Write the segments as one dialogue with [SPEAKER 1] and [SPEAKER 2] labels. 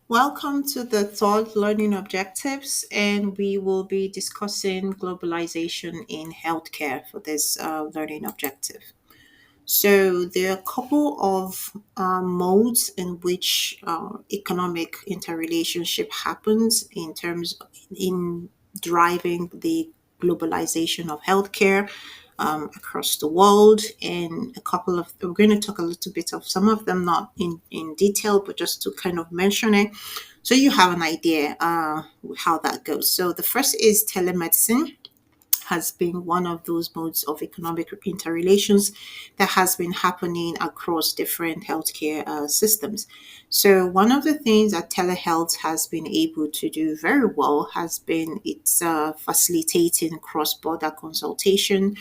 [SPEAKER 1] Welcome to the third learning objectives, and we will be discussing globalization in healthcare for this learning objective. So, there are a couple of modes in which economic interrelationship happens in terms in driving the globalization of healthcare across the world, and a couple of we're going to talk a little bit of some of them, not in detail, but just to kind of mention it so you have an idea how that goes. So the first is telemedicine has been one of those modes of economic interrelations that has been happening across different healthcare systems. So, one of the things that telehealth has been able to do very well has been its facilitating cross border consultation,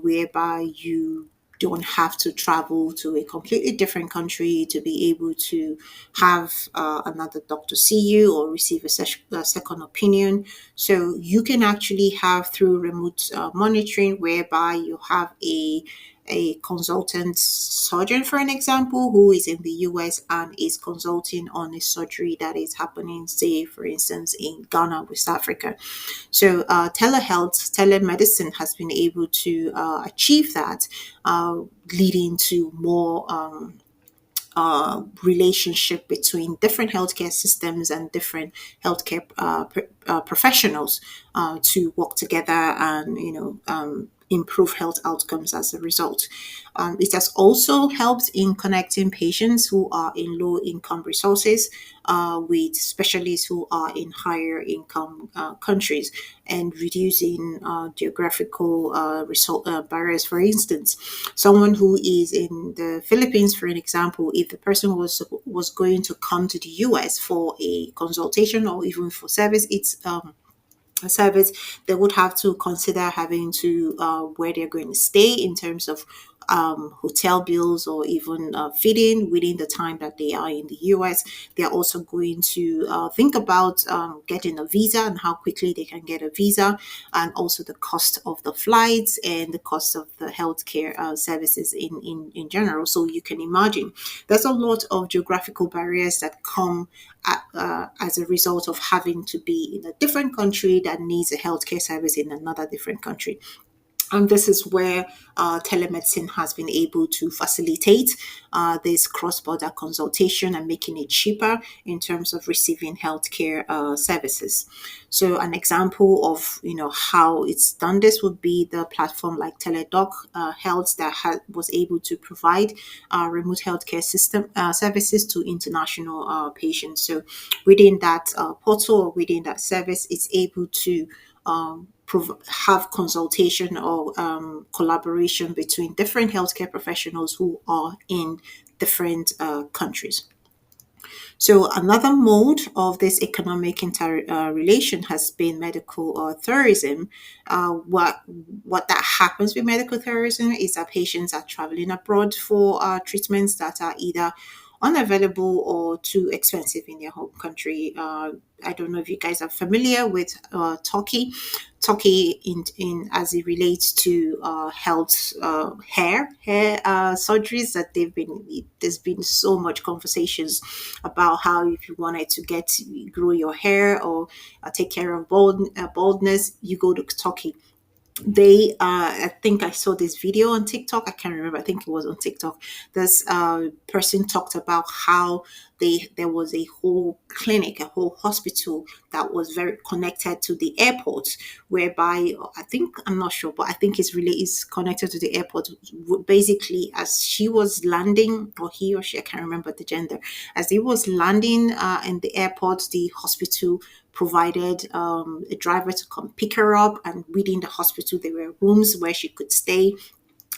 [SPEAKER 1] whereby you don't have to travel to a completely different country to be able to have another doctor see you or receive a second opinion. So you can actually have through remote monitoring, whereby you have a consultant surgeon, for an example, who is in the US and is consulting on a surgery that is happening, say, for instance, in Ghana, West Africa. So telemedicine has been able to achieve that, leading to more relationship between different healthcare systems and different healthcare professionals to work together and improve health outcomes as a result. It has also helped in connecting patients who are in low income resources with specialists who are in higher income countries, and reducing geographical barriers. For instance, someone who is in the Philippines, for an example, if the person was going to come to the US for a consultation or even for service, it's a service, they would have to consider having to where they're going to stay in terms of hotel bills or even feeding within the time that they are in the US. They're also going to think about getting a visa and how quickly they can get a visa, and also the cost of the flights and the cost of the healthcare services in general. So you can imagine there's a lot of geographical barriers that come as a result of having to be in a different country that needs a healthcare service in another different country. And this is where telemedicine has been able to facilitate this cross-border consultation and making it cheaper in terms of receiving healthcare services. So, an example of how it's done this would be the platform like Teledoc Health that was able to provide remote healthcare system services to international patients. So, within that portal or within that service, it's able to have consultation or collaboration between different healthcare professionals who are in different countries. So another mode of this economic relation has been medical tourism. What that happens with medical tourism is that patients are traveling abroad for treatments that are either unavailable or too expensive in their home country. I don't know if you guys are familiar with Turkey in as it relates to health, hair surgeries that they've been. There's been so much conversations about how if you wanted to grow your hair or take care of baldness, you go to Turkey. They I think I saw this video on TikTok. I can't remember. I think it was on TikTok. This person talked about how there was a whole clinic, a whole hospital that was very connected to the airport, whereby I think, I'm not sure, but I think it's really is connected to the airport. Basically, as she was landing, or he or she, I can't remember the gender, as he was landing in the airport, the hospital provided a driver to come pick her up, and within the hospital there were rooms where she could stay,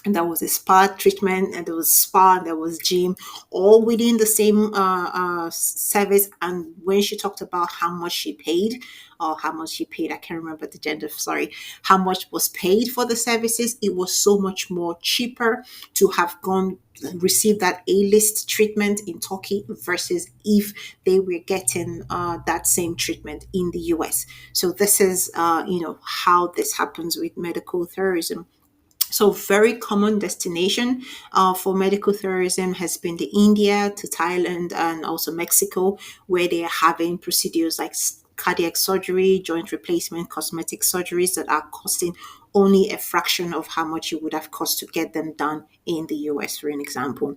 [SPEAKER 1] and there was a spa treatment, and there was spa, and there was gym, all within the same service. And when she talked about how much she paid, or how much she paid, I can't remember the gender, sorry, how much was paid for the services, it was so much more cheaper to have gone receive that A-list treatment in Turkey versus if they were getting that same treatment in the US. So this is how this happens with medical tourism. So very common destination for medical tourism has been the India to Thailand and also Mexico, where they are having procedures like cardiac surgery, joint replacement, cosmetic surgeries that are costing only a fraction of how much it would have cost to get them done in the US, for an example.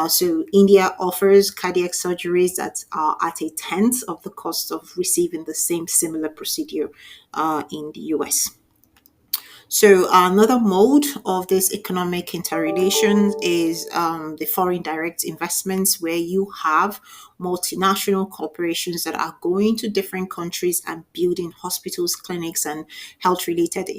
[SPEAKER 1] So India offers cardiac surgeries that are at a tenth of the cost of receiving the same similar procedure in the US. So another mode of this economic interrelation is the foreign direct investments, where you have multinational corporations that are going to different countries and building hospitals, clinics, and health-related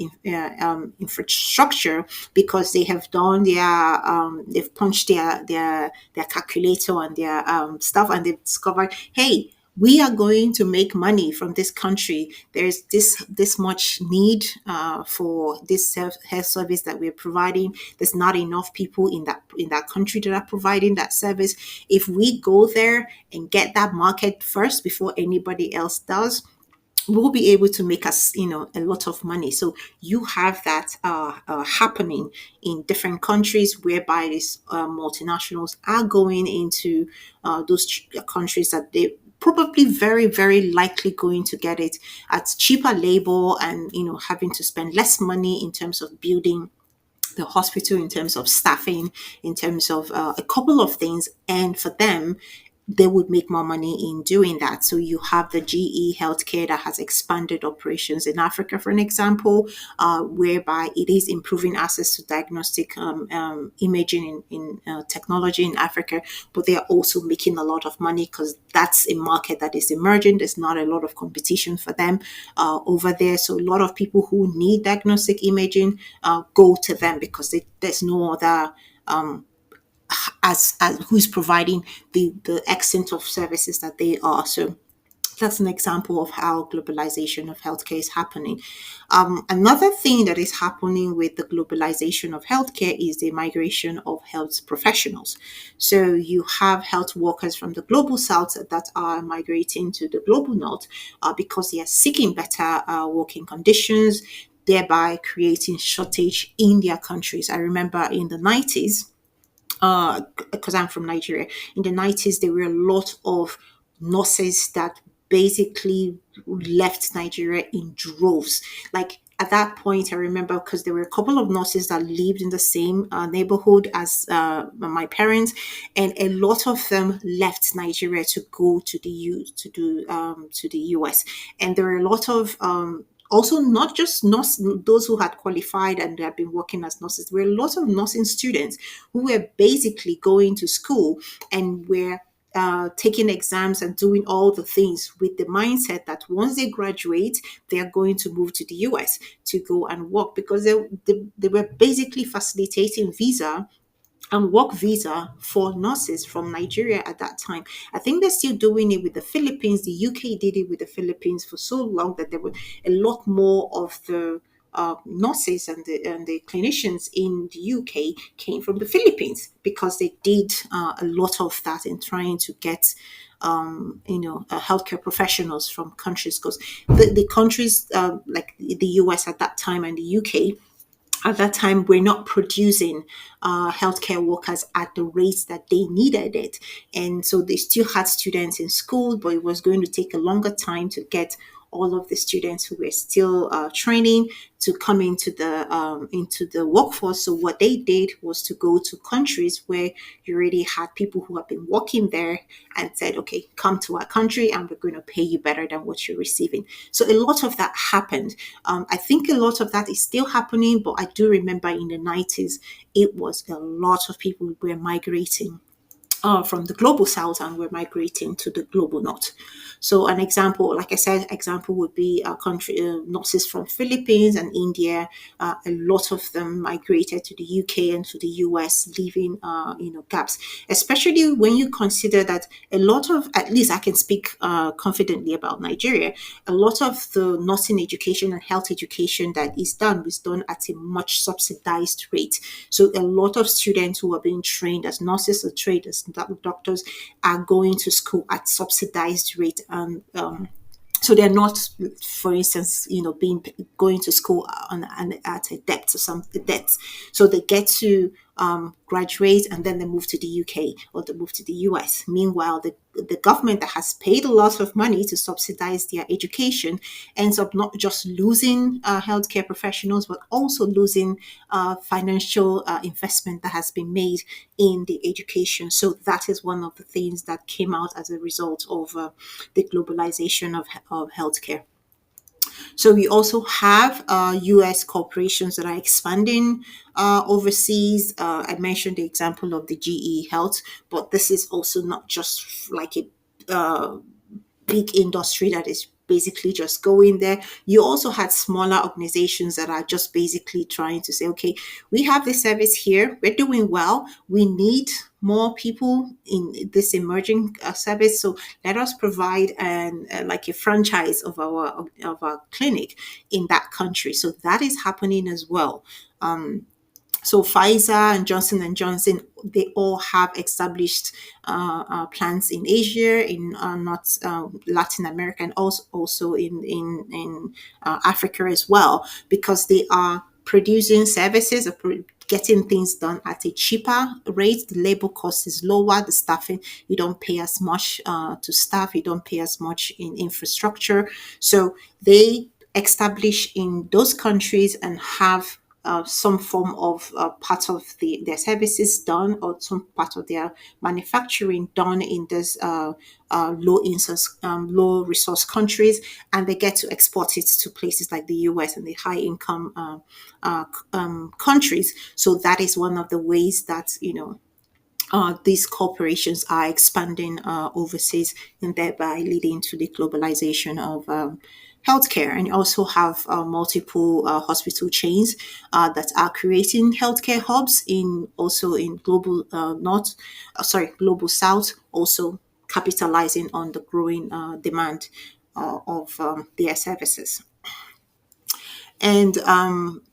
[SPEAKER 1] infrastructure because they have done they've punched their calculator and their stuff, and they've discovered, hey, we are going to make money from this country. There's this much need for this health service that we're providing. There's not enough people in that country that are providing that service. If we go there and get that market first before anybody else does, we'll be able to make us, a lot of money. So you have that happening in different countries, whereby these multinationals are going into those countries that they probably very, very likely going to get it at cheaper labor, and having to spend less money in terms of building the hospital, in terms of staffing, in terms of a couple of things. And for them, they would make more money in doing that. So you have the GE Healthcare that has expanded operations in Africa, for an example, whereby it is improving access to diagnostic imaging in technology in Africa, but they are also making a lot of money because that's a market that is emerging. There's not a lot of competition for them over there. So a lot of people who need diagnostic imaging go to them because there's no other as who's providing the extent of services that they are. So that's an example of how globalization of healthcare is happening. Another thing that is happening with the globalization of healthcare is the migration of health professionals. So you have health workers from the global south that are migrating to the global north because they are seeking better working conditions, thereby creating shortage in their countries. I remember in the 90s, because I'm from Nigeria. In the 90s, there were a lot of nurses that basically left Nigeria in droves. Like at that point, I remember because there were a couple of nurses that lived in the same neighborhood as my parents, and a lot of them left Nigeria to go to the to the US, and there were a lot of also not just those who had qualified and had been working as nurses. There were a lot of nursing students who were basically going to school and were taking exams and doing all the things with the mindset that once they graduate, they are going to move to the US to go and work, because they were basically facilitating visa and work visa for nurses from Nigeria at that time. I think they're still doing it with the Philippines. The UK did it with the Philippines for so long that there were a lot more of the nurses and the clinicians in the UK came from the Philippines, because they did a lot of that in trying to get healthcare professionals from countries, because the countries like the US at that time and the UK at that time were not producing healthcare workers at the rates that they needed it. And so they still had students in school, but it was going to take a longer time to get all of the students who were still training to come into the workforce. So what they did was to go to countries where you already had people who have been working there and said, okay, come to our country and we're going to pay you better than what you're receiving. So a lot of that happened. I think a lot of that is still happening, but I do remember in the 90s, it was a lot of people who were migrating from the global south and we're migrating to the global north. So an example, like I said, example would be country nurses from Philippines and India. A lot of them migrated to the UK and to the US, leaving gaps. Especially when you consider that a lot of, at least I can speak confidently about Nigeria, a lot of the nursing education and health education that is done was done at a much subsidized rate. So a lot of students who are being trained as nurses or trained as doctors are going to school at subsidized rate. And So they're not, for instance, being going to school at a debt or some debt. So they get to graduate, and then they move to the UK or they move to the US. Meanwhile, the government that has paid a lot of money to subsidize their education ends up not just losing healthcare professionals, but also losing financial investment that has been made in the education. So that is one of the things that came out as a result of the globalization of healthcare. So we also have US corporations that are expanding overseas. I mentioned the example of the GE Health, but this is also not just like a big industry that is basically just going there. You also had smaller organizations that are just basically trying to say, okay, we have this service here, we're doing well, we need more people in this emerging service, so let us provide an like a franchise of our clinic in that country. So that is happening as well. So Pfizer and Johnson & Johnson, they all have established plants in Asia, in North Latin America, and also in Africa as well, because they are producing services or getting things done at a cheaper rate. The labor cost is lower. The staffing, you don't pay as much to staff. You don't pay as much in infrastructure. So they establish in those countries and have some form of part of their services done, or some part of their manufacturing done in this low resource countries, and they get to export it to places like the US and the high income countries. So that is one of the ways that these corporations are expanding overseas, and thereby leading to the globalization of healthcare. And you also have multiple hospital chains that are creating healthcare hubs in global north, global south, also capitalizing on the growing demand of their services. And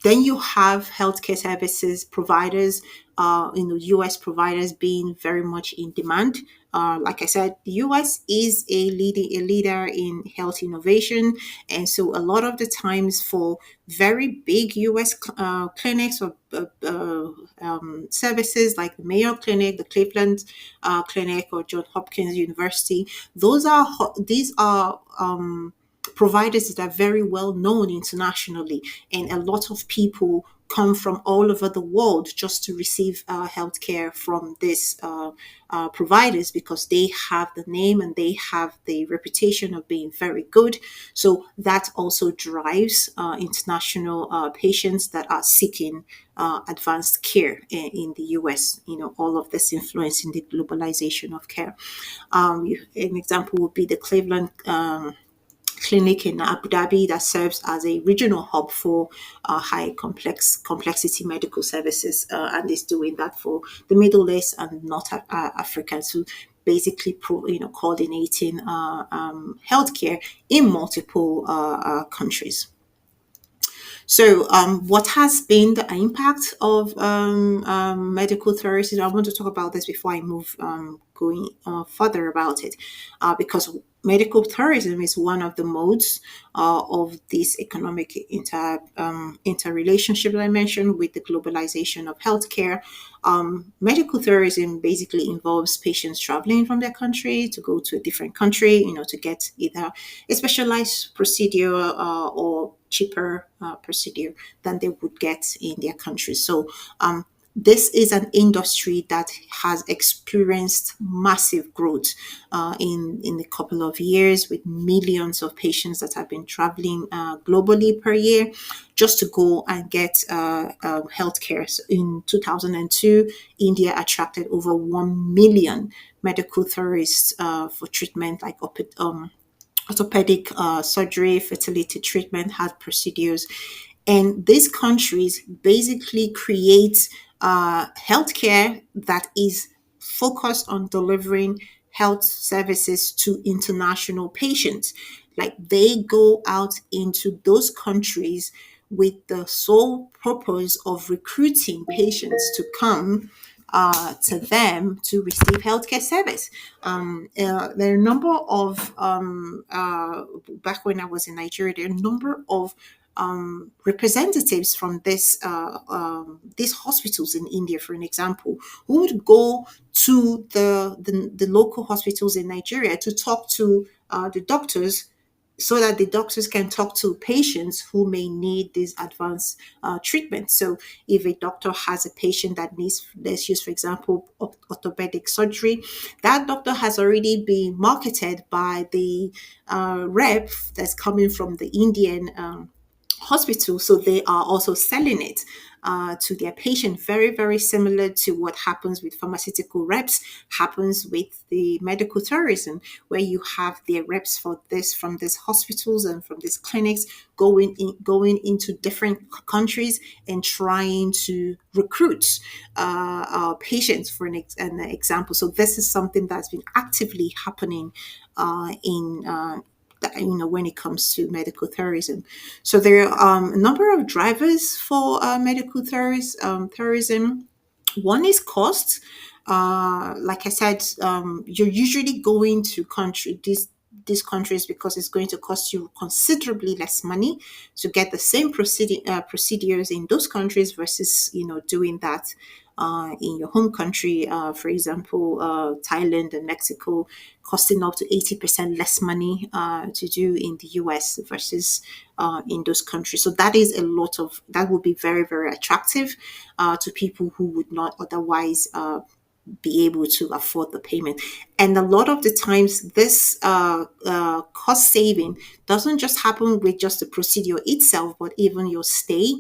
[SPEAKER 1] then you have healthcare services providers, US providers being very much in demand. Like I said, the US is a leader in health innovation, and so a lot of the times for very big US clinics or services like the Mayo Clinic, the Cleveland Clinic, or Johns Hopkins University, these are providers that are very well known internationally, and a lot of people come from all over the world just to receive healthcare from these providers, because they have the name and they have the reputation of being very good. So that also drives international patients that are seeking advanced care in the US. All of this influencing the globalization of care. An example would be the Cleveland clinic in Abu Dhabi that serves as a regional hub for high complexity medical services, and is doing that for the Middle East and North Africa. So basically, coordinating healthcare in multiple countries. So, what has been the impact of medical tourism? I want to talk about this before I move going further about it, because medical tourism is one of the modes of this economic interrelationship that I mentioned with the globalization of healthcare. Medical tourism basically involves patients traveling from their country to go to a different country, to get either a specialized procedure or cheaper procedure than they would get in their country. So this is an industry that has experienced massive growth in a couple of years, with millions of patients that have been traveling globally per year just to go and get healthcare. So in 2002, India attracted over 1 million medical tourists for treatment like orthopedic surgery, fertility treatment, heart procedures. And these countries basically create healthcare that is focused on delivering health services to international patients. Like, they go out into those countries with the sole purpose of recruiting patients to come to them to receive healthcare service. There are a number of back when I was in Nigeria, there are a number of representatives from these hospitals in India, for an example, who would go to the local hospitals in Nigeria to talk to the doctors, so that the doctors can talk to patients who may need this advanced treatment. So, if a doctor has a patient that needs, let's use for example, orthopedic surgery, that doctor has already been marketed by the rep that's coming from the Indian hospital, so they are also selling it to their patient. Very, very similar to what happens with pharmaceutical reps, happens with the medical tourism, where you have their reps for this from these hospitals and from these clinics going into different countries and trying to recruit patients, for an example. So this is something that's been actively happening in when it comes to medical tourism. So there are a number of drivers for medical tourism. One is cost. Like I said, you're usually going to these countries because it's going to cost you considerably less money to get the same procedures in those countries versus doing that in your home country. For example, Thailand and Mexico, costing up to 80% less money to do in the US versus in those countries. So that would be very, very attractive to people who would not otherwise be able to afford the payment. And a lot of the times, this cost saving doesn't just happen with just the procedure itself, but even your stay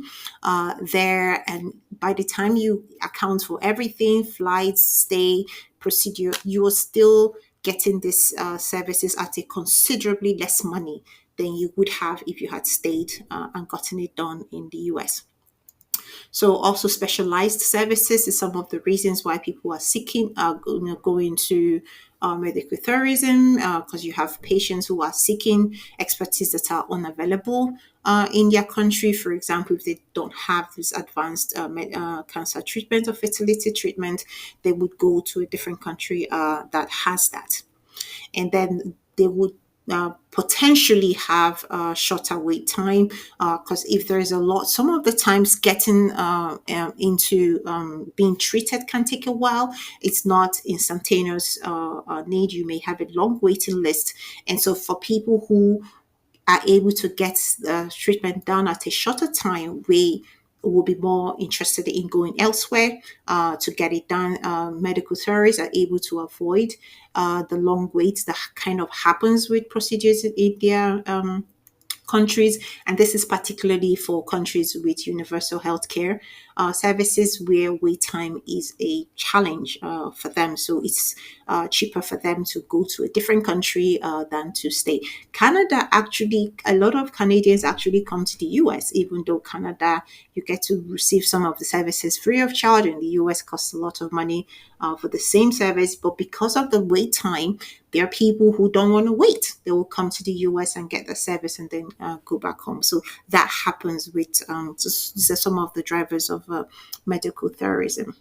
[SPEAKER 1] there. And by the time you account for everything, flights, stay, procedure, you are still getting these services at a considerably less money than you would have if you had stayed and gotten it done in the US. So also specialized services is some of the reasons why people are seeking, going to medical tourism, because you have patients who are seeking expertise that are unavailable in their country. For example, if they don't have this advanced cancer treatment or fertility treatment, they would go to a different country that has that. And then they would potentially have a shorter wait time, because if there is a lot, some of the times getting into being treated can take a while. It's not instantaneous need. You may have a long waiting list. And so for people who are able to get the treatment done at a shorter time, we will be more interested in going elsewhere to get it done. Medical tourists are able to avoid the long waits that kind of happens with procedures in their countries, and this is particularly for countries with universal healthcare services where wait time is a challenge for them. So it's cheaper for them to go to a different country than to stay. Canada, actually, a lot of Canadians actually come to the US, even though Canada, you get to receive some of the services free of charge, and the US costs a lot of money for the same service. But because of the wait time, there are people who don't want to wait. They will come to the US and get the service and then go back home. So that happens with, these are some of the drivers of medical tourism.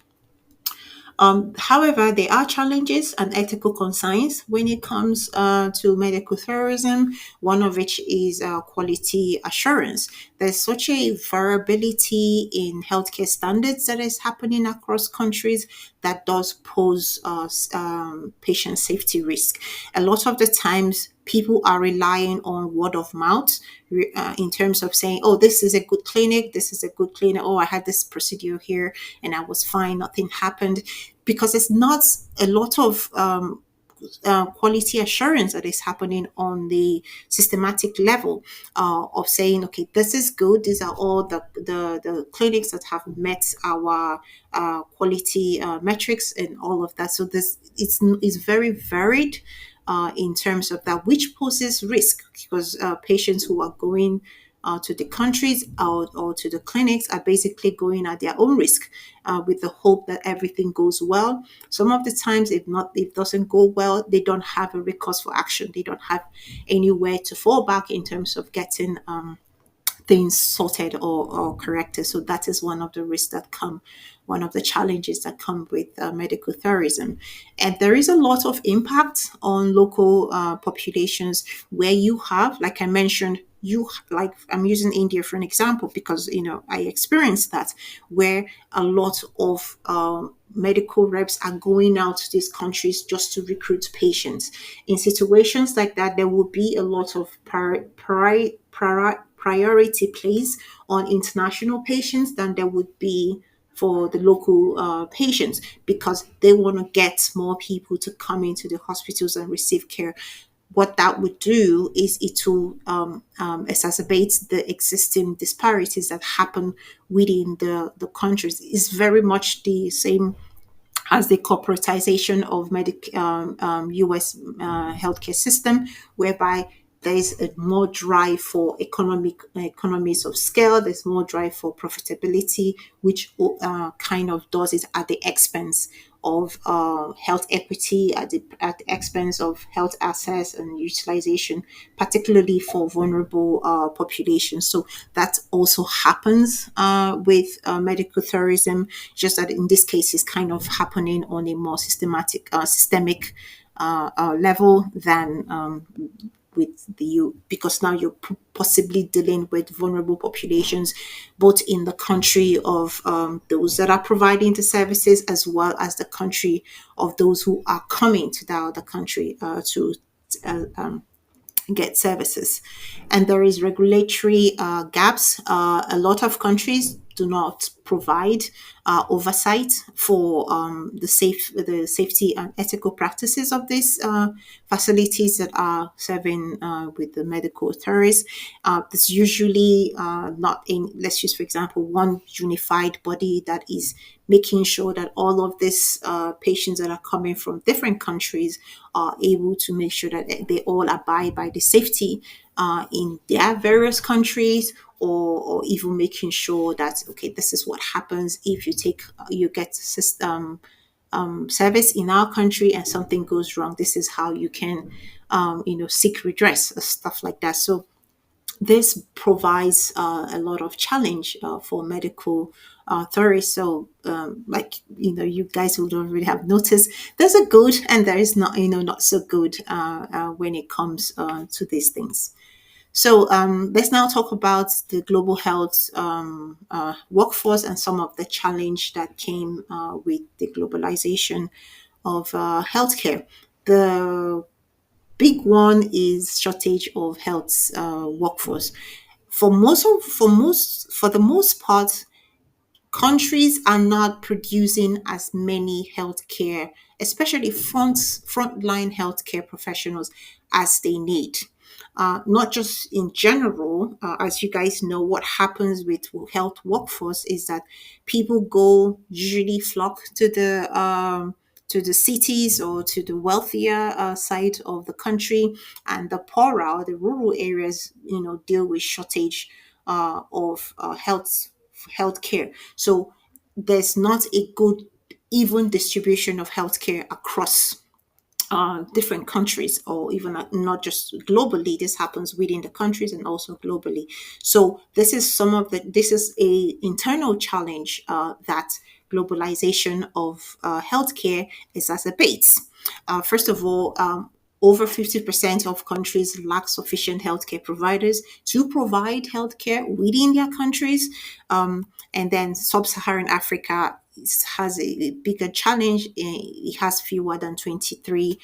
[SPEAKER 1] However, there are challenges and ethical concerns when it comes to medical tourism, one of which is quality assurance. There's such a variability in healthcare standards that is happening across countries that does pose patient safety risk. A lot of the times, people are relying on word of mouth in terms of saying, oh, this is a good clinic, this is a good clinic, oh, I had this procedure here and I was fine, nothing happened, because it's not a lot of quality assurance that is happening on the systematic level of saying, okay, this is good. These are all the clinics that have met our quality metrics and all of that. So this is very varied in terms of that, which poses risk because patients who are going to the countries or to the clinics are basically going at their own risk with the hope that everything goes well. Some of the times, if it doesn't go well, they don't have a recourse for action. They don't have anywhere to fall back in terms of getting things sorted or corrected. So that is one of the risks that come, one of the challenges that come with medical tourism. And there is a lot of impact on local populations where you have, like I mentioned, you like I'm using India for an example because I experienced that, where a lot of medical reps are going out to these countries just to recruit patients. In situations like that, there will be a lot of priority placed on international patients than there would be for the local patients, because they want to get more people to come into the hospitals and receive care. What that would do is it will exacerbate the existing disparities that happen within the countries. It's very much the same as the corporatization of US healthcare system, whereby there's a more drive for economies of scale. There's more drive for profitability, which kind of does it at the expense of health equity, at the expense of health access and utilization, particularly for vulnerable populations. So that also happens with medical tourism, just that in this case is kind of happening on a more systemic level than with the you, because now you're possibly dealing with vulnerable populations both in the country of those that are providing the services, as well as the country of those who are coming to the other country to uh, um, get services. And there is regulatory gaps. A lot of countries do not provide oversight for the safety and ethical practices of these facilities that are serving with the medical authorities. There's usually not in, let's use for example, one unified body that is making sure that all of these patients that are coming from different countries are able to make sure that they all abide by the safety in their various countries, or even making sure that, okay, this is what happens if you get system service in our country and something goes wrong. This is how you can seek redress, stuff like that. So this provides a lot of challenge for medical authorities. So, like you guys would already have noticed, there's a good and there is not so good when it comes to these things. So let's now talk about the global health workforce and some of the challenge that came with the globalization of healthcare. The big one is shortage of health workforce. For the most part, countries are not producing as many healthcare, especially frontline healthcare professionals, as they need. Not just in general, as you guys know, what happens with health workforce is that people go usually flock to the cities or to the wealthier side of the country, and the poorer, the rural areas, deal with shortage of healthcare. So there's not a good even distribution of healthcare across different countries, or even not just globally. This happens within the countries and also globally. So this is a internal challenge that globalization of healthcare exacerbates. First of all, over 50% of countries lack sufficient healthcare providers to provide healthcare within their countries. And then sub-Saharan Africa has a bigger challenge. It has fewer than 23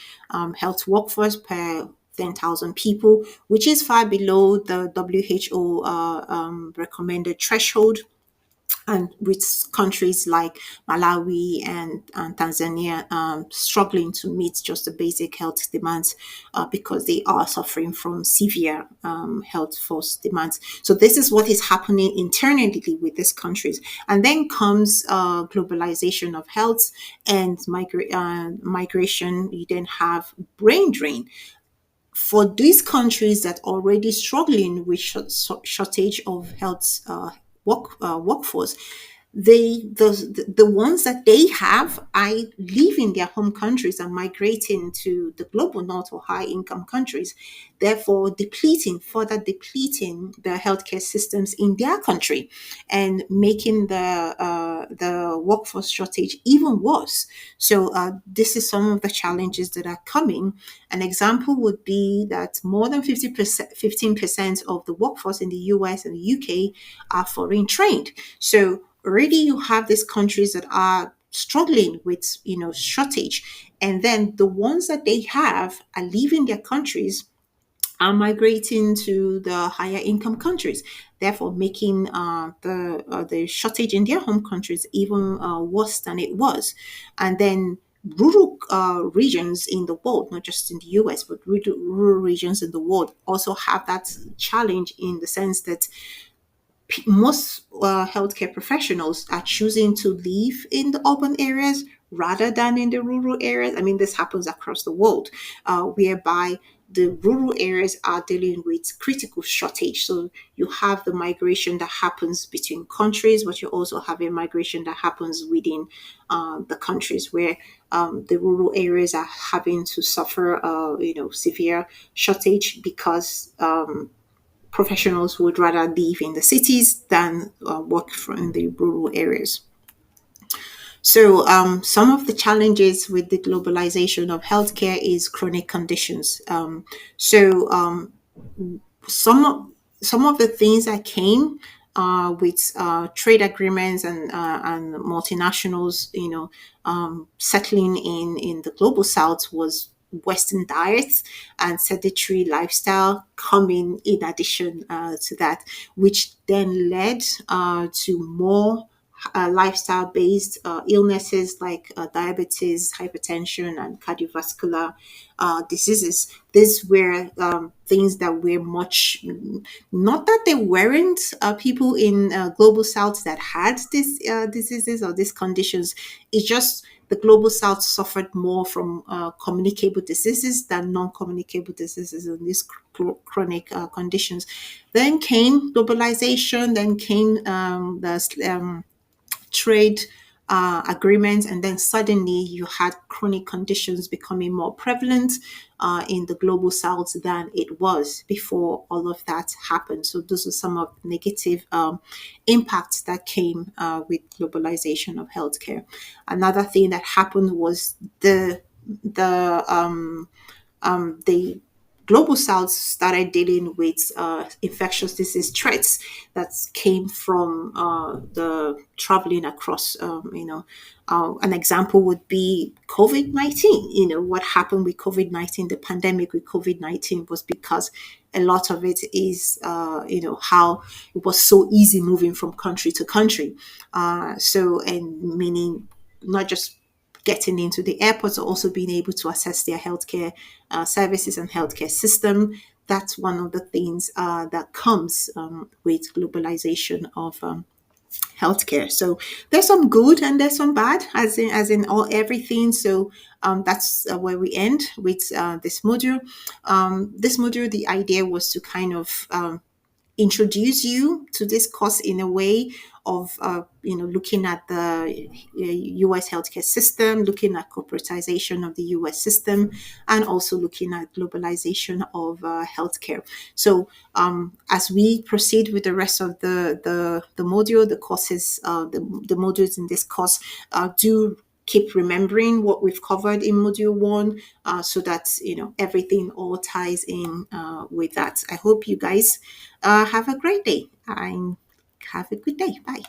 [SPEAKER 1] health workforce per 10,000 people, which is far below the WHO recommended threshold, and with countries like Malawi and Tanzania struggling to meet just the basic health demands because they are suffering from severe health force demands. So this is what is happening internally with these countries. And then comes globalization of health and migration. You then have brain drain for these countries that are already struggling with shortage of health workforce. the ones that they have are leaving their home countries and migrating to the global north or high income countries, therefore further depleting the healthcare systems in their country, and making the workforce shortage even worse. So this is some of the challenges that are coming. An example would be that more than 50%, 15% of the workforce in the US and the UK are foreign trained. So already you have these countries that are struggling with shortage, and then the ones that they have are leaving their countries, are migrating to the higher income countries, therefore making the shortage in their home countries even worse than it was. And then rural regions in the world, not just in the US, but rural regions in the world also have that challenge, in the sense that most healthcare professionals are choosing to live in the urban areas rather than in the rural areas. I mean, this happens across the world, whereby the rural areas are dealing with critical shortage. So you have the migration that happens between countries, but you also have a migration that happens within the countries, where the rural areas are having to suffer, severe shortage, because professionals would rather live in the cities than work from the rural areas. So, some of the challenges with the globalization of healthcare is chronic conditions. So, some of some of the things that came with trade agreements and multinationals, settling in the global south, was Western diets and sedentary lifestyle coming in addition to that, which then led to more lifestyle based illnesses like diabetes, hypertension, and cardiovascular diseases. These were things that were much, not that there weren't people in global south that had these diseases or these conditions. It's just the global south suffered more from communicable diseases than non-communicable diseases and these chronic conditions. Then came globalization, then came the trade agreements, and then suddenly you had chronic conditions becoming more prevalent in the global south than it was before all of that happened. So those are some of the negative impacts that came with globalization of healthcare. Another thing that happened was the global south started dealing with infectious disease threats that came from the traveling across. An example would be COVID-19. What happened with COVID-19, the pandemic with COVID-19, was because a lot of it is, how it was so easy moving from country to country. And meaning not just getting into the airports, or also being able to access their healthcare services and healthcare system. That's one of the things that comes with globalization of healthcare. So there's some good and there's some bad, as in all everything. So that's where we end with this module. This module, the idea was to kind of introduce you to this course in a way of looking at the US healthcare system, looking at corporatization of the US system, and also looking at globalization of healthcare. So as we proceed with the rest of the module, the courses, the modules in this course, do keep remembering what we've covered in module one, so that everything all ties in with that. I hope you guys have a great day and have a good day. Bye.